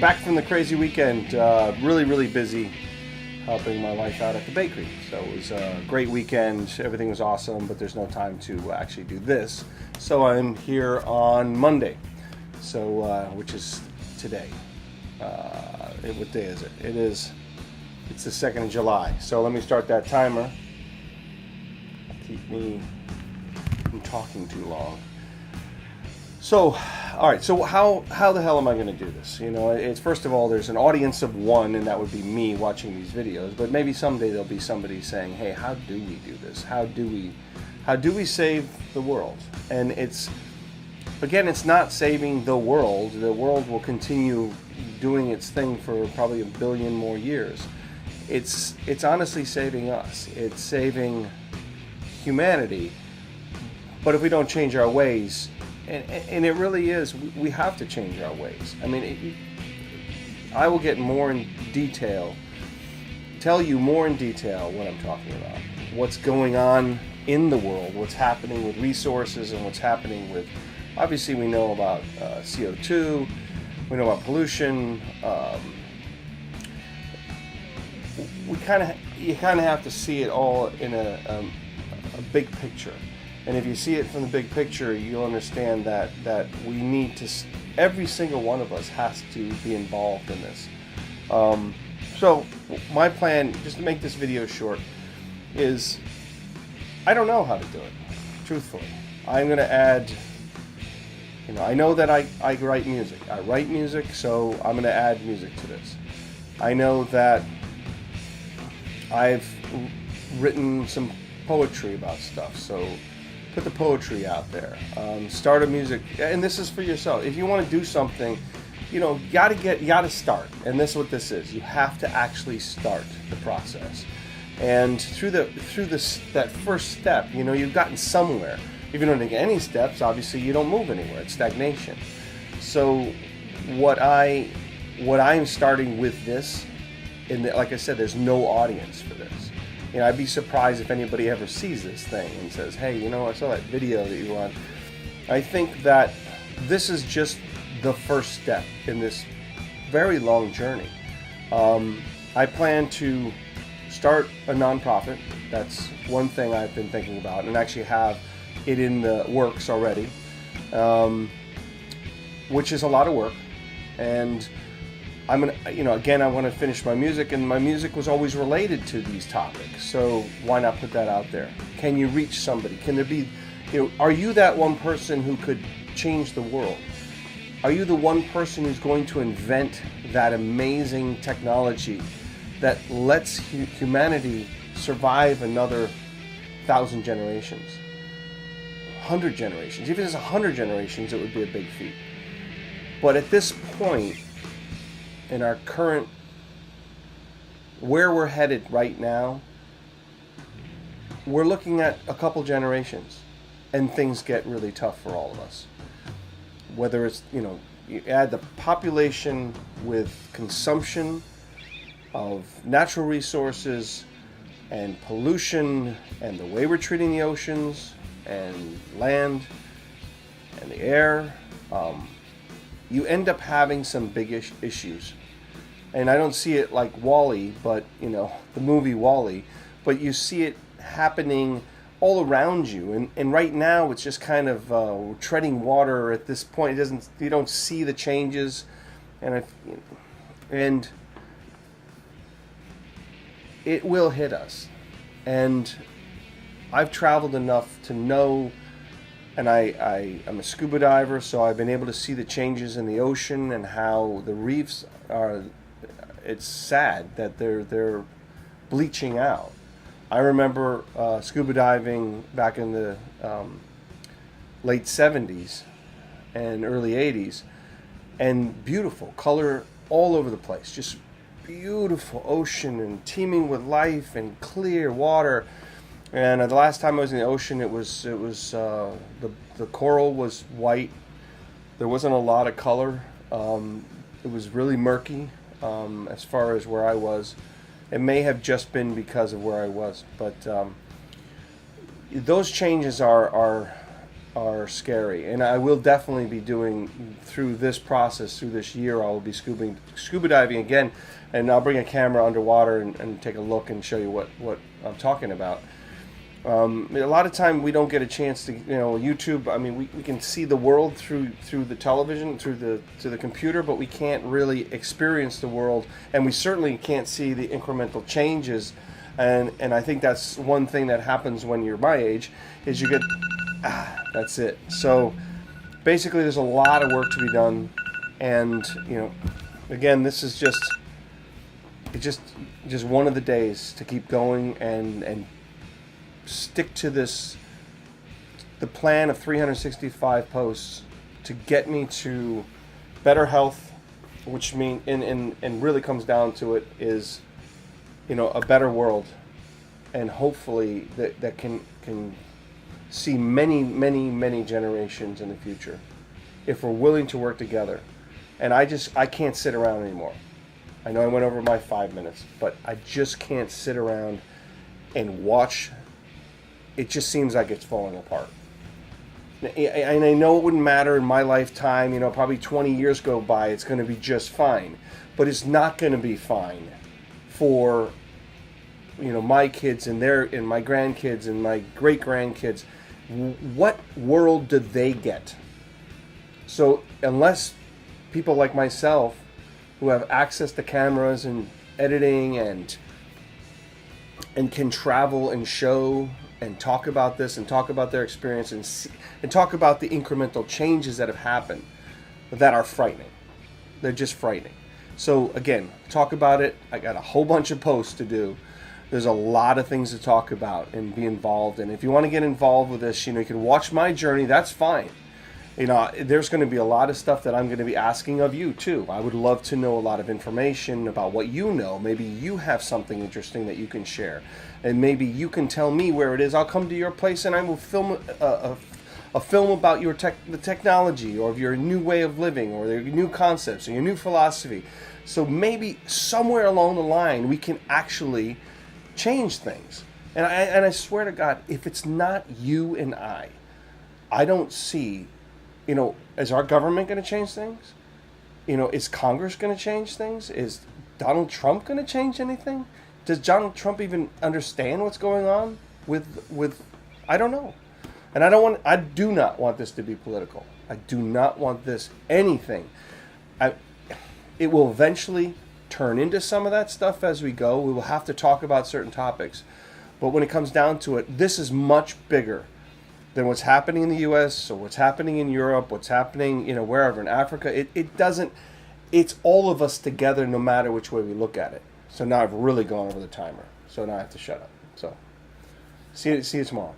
back from the crazy weekend. Really busy helping my wife out at the bakery. So it was a great weekend. Everything was awesome, but there's no time to actually do this. So I'm here on Monday, which is today. What day is it? It's the 2nd of July. So let me start that timer. Keep me from talking too long. So, all right. So how the hell am I going to do this? You know, it's first of all, there's an audience of one, and that would be me watching these videos. But maybe someday there'll be somebody saying, "Hey, how do we do this? How do we save the world?" And it's not saving the world. The world will continue doing its thing for probably a billion more years. It's honestly saving us. It's saving humanity. But if we don't change our ways, and it really is, we have to change our ways. I mean, I will get more in detail, tell you more in detail what I'm talking about, what's going on in the world, what's happening with resources, and what's happening with, obviously we know about CO2, we know about pollution. You kind of have to see it all in a big picture. And if you see it from the big picture, you'll understand that we need to, every single one of us has to be involved in this. So my plan, just to make this video short, is I don't know how to do it, truthfully. I'm going to add, I know that I write music. I write music, so I'm going to add music to this. I know that I've written some poetry about stuff, so put the poetry out there. Start a music, and this is for yourself. If you want to do something, you gotta start. And this is what this is. You have to actually start the process. And through that first step, you've gotten somewhere. If you don't take any steps, obviously you don't move anywhere. It's stagnation. So what I'm starting with this, and like I said, there's no audience for this. I'd be surprised if anybody ever sees this thing and says, "Hey, I saw that video that you want." I think that this is just the first step in this very long journey. I plan to start a nonprofit. That's one thing I've been thinking about, and actually have it in the works already, which is a lot of work. And I'm gonna, again, I want to finish my music, and my music was always related to these topics. So why not put that out there? Can you reach somebody? Can there be, are you that one person who could change the world? Are you the one person who's going to invent that amazing technology that lets humanity survive another 1,000 generations, 100 generations? Even if it's 100 generations, it would be a big feat. But at this point, in our current, where we're headed right now, we're looking at a couple generations, and things get really tough for all of us. Whether it's, you add the population with consumption of natural resources and pollution and the way we're treating the oceans and land and the air, you end up having some big issues. And I don't see it like WALL-E, but the movie WALL-E, but you see it happening all around you. And right now it's just kind of treading water at this point. You don't see the changes, and it will hit us. And I've traveled enough to know. And I'm a scuba diver, so I've been able to see the changes in the ocean and how the reefs are. It's sad that they're bleaching out. I remember scuba diving back in the late 70s and early 80s, and beautiful color all over the place. Just beautiful ocean and teeming with life and clear water. And the last time I was in the ocean, it was the coral was white. There wasn't a lot of color. It was really murky as far as where I was. It may have just been because of where I was, but those changes are are scary, and I will definitely be doing through this process, through this year. I will be scuba diving again, and I'll bring a camera underwater and take a look and show you what I'm talking about. A lot of time we don't get a chance to, YouTube. I mean, we can see the world through the television, through the computer, but we can't really experience the world, and we certainly can't see the incremental changes. And I think that's one thing that happens when you're my age, is you get, that's it. So basically, there's a lot of work to be done, and again, this is just one of the days to keep going and stick to the plan of 365 posts to get me to better health, which and really comes down to it is, a better world, and hopefully that can see many generations in the future if we're willing to work together. And I can't sit around anymore. I know I went over my 5 minutes, but I just can't sit around and watch. It just seems like it's falling apart. And I know it wouldn't matter in my lifetime, probably 20 years go by, it's going to be just fine. But it's not going to be fine for, my kids and my grandkids and my great grandkids. What world do they get? So unless people like myself, who have access to cameras and editing and can travel and show and talk about this and talk about their experience and talk about the incremental changes that have happened that are frightening. They're just frightening. So again, talk about it. I got a whole bunch of posts to do. There's a lot of things to talk about and be involved in. If you want to get involved with this, you can watch my journey. That's fine. There's going to be a lot of stuff that I'm going to be asking of you too. I would love to know a lot of information about what you know. Maybe you have something interesting that you can share, and maybe you can tell me where it is. I'll come to your place and I will film a film about the technology, or of your new way of living, or your new concepts, or your new philosophy. So maybe somewhere along the line we can actually change things. And I swear to God, if it's not you and I don't see. Is our government going to change things? Is Congress going to change things? Is Donald Trump going to change anything? Does Donald Trump even understand what's going on with I don't know. And I do not want this to be political. I do not want this anything. It will eventually turn into some of that stuff as we go. We will have to talk about certain topics. But when it comes down to it, this is much bigger than what's happening in the U.S. or what's happening in Europe, what's happening, wherever in Africa. It's all of us together, no matter which way we look at it. So now I've really gone over the timer. So now I have to shut up. So see you tomorrow.